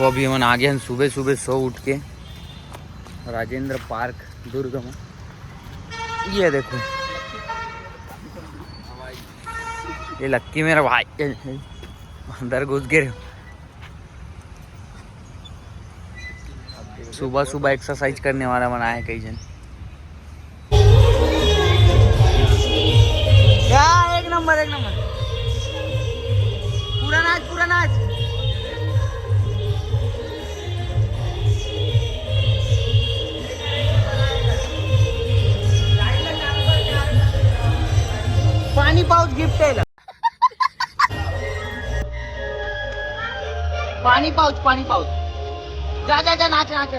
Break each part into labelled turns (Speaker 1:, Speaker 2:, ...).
Speaker 1: देखो अभी हम आ गए हैं सुबह सुबह सो उठ के राजेंद्र पार्क दुर्ग में। ये देखो ये लक्की मेरा भाई अंदर घुस गए। सुबह सुबह एक्सरसाइज करने वाला बनाया है कई जन। एक नंबर एक नंबर पूरा नाच पूरा नाच। पानी पाउच गिफ्ट है। पानी पाउच जा जा जा नाच नाच।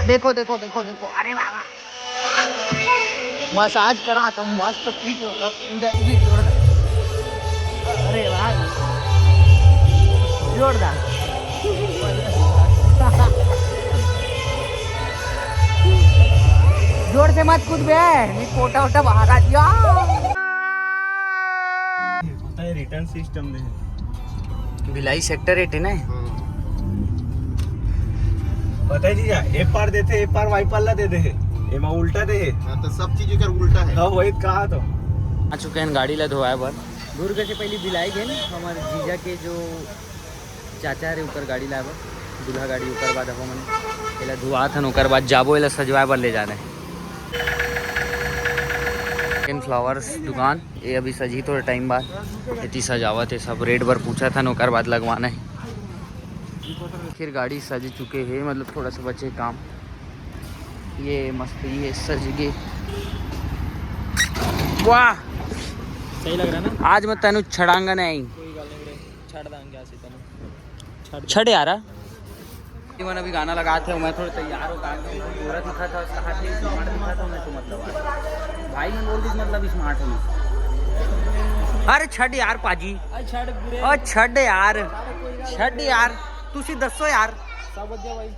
Speaker 1: देखो देखो देखो देखो अरे बाबा मसाज करा तो मस्त पीठ अरे वाह जोरदार। जोर से मत कूद बे पोटा वोटा बाहर आ दिया।
Speaker 2: रिटर्न सिस्टम दे
Speaker 1: भिलाई सेक्टर 8 है ना।
Speaker 2: पता है जीजा एक पार देते एक पार वाइपल्ला दे दे एमा उल्टा दे तो सब चीज कर उल्टा है। हां वही कहा तो
Speaker 1: आ चुके हैं गाड़ी ला धोया बर दुर्ग से पहले भिलाई गए ना हमारे जीजा के जो चाचा रे ऊपर गाड़ी लाए बर दूल्हा गाड़ी ऊपर बाद हम एला धुआ था ओकर बाद जाबो एला सजवाए बर ले जा रहे हैं। फ्लावर्स दुकान ये अभी सजी थोड़ा टाइम बाद इतनी सजावट है सब रेट बर पूछा था ओकर बाद लगवाना है। फिर गाड़ी सज चुके हैं मतलब थोड़ा सा बचे काम। ये मस्त ये सज गए। वाह
Speaker 2: सही लग रहा है ना।
Speaker 1: आज मैं तेन छड़ांगा नहीं
Speaker 2: कोई गल नहीं छड़ दांगे ऐसे तेन
Speaker 1: छड़ यार मैंने अभी गाना लगा थे मैं थोड़ा तैयार हो गया पूरा दिखा था उसका हाथ स्मार्ट दिखा था मैं तो मतलब भाई ने बोल दी मतलब स्मार्ट हूँ। अरे छड़ यार पाजी और छड़ यार तुसी दसो यार
Speaker 2: सब बढ़िया भाई।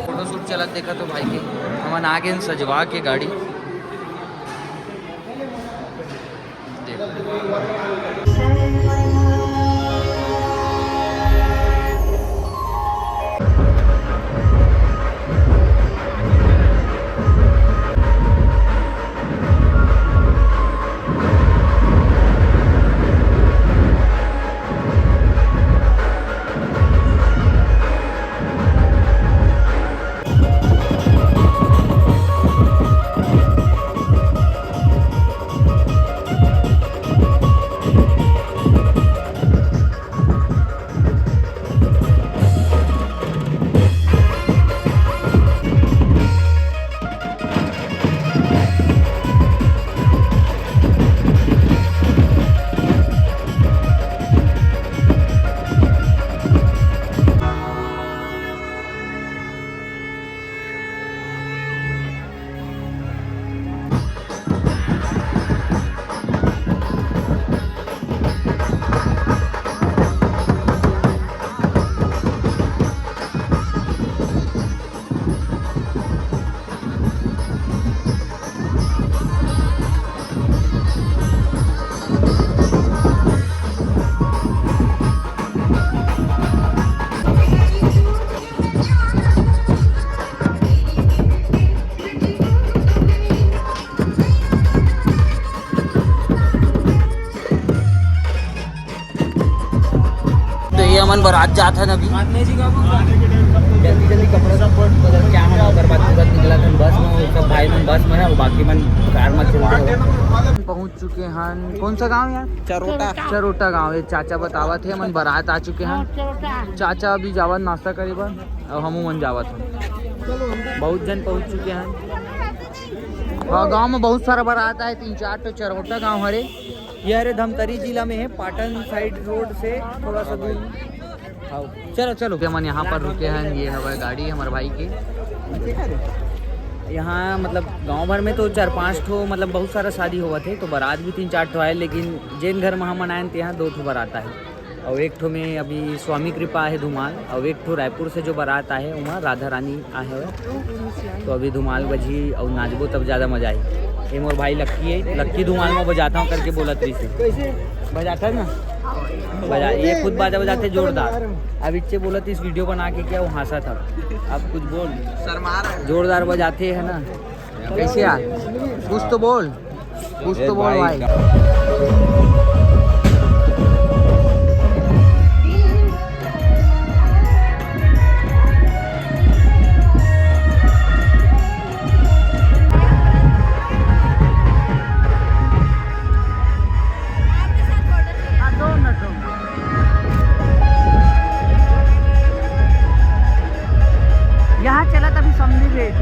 Speaker 1: फोटोशूट चला देखा तो भाई के हम आगे सजवा के गाड़ी अमन बारात जाता है अभी जल्दी जल्दी कपड़े सब बदल क्या हम बर्बाद तुरंत निकला था बस में सब भाई मन बस में है बाकी मन कार में चल पहुंच चुके हैं कौन सा गांव यार चरोटा गांव है चाचा बतावत है मन बारात आ चुके हैं चाचा अभी जावत नाश्ता करे बर और हमू मन जावत हैं बहुत जन पहुंच चुके हैं हाँ गांव में बहुत सारा बारात है 3-4 तो चरोटा गांव हरे ये हरे धमतरी जिला में है पाटन साइड रोड से थोड़ा सा दूर चलो चलो मन यहाँ पर रुके हैं ये हमारी गाड़ी है हमारे भाई की यहाँ मतलब गांव भर में तो 4-5 ठो मतलब बहुत सारा शादी हुआ थे तो बारात भी 3-4 ठो है लेकिन जिन घर में हम आए थे यहाँ 2 ठो बारात है और 1 ठो में अभी स्वामी कृपा है धुमाल और 1 ठो रायपुर से जो बारात आए वहाँ राधा रानी आए हुए तो अभी धुमाल बजी और नाचबो तब ज़्यादा मजा आई ये मोर भाई लक्की है लक्की धुमाल में बजाता हूँ करके बोला तरी से बजाता है ना बजा ये खुद बाजा बजाते जोरदार अब इच्छे बोला इस वीडियो बना के क्या वो हंसा था अब कुछ बोल जोरदार बजाते है ना कैसे यार कुछ तो बोल भाई यहाँ चला तभी समझी भेज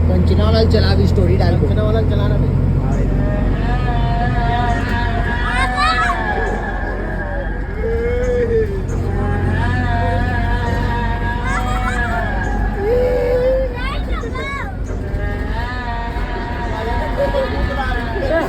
Speaker 3: पंचना वाला चला अभी स्टोरी डाल को
Speaker 2: वाला चलाना नहीं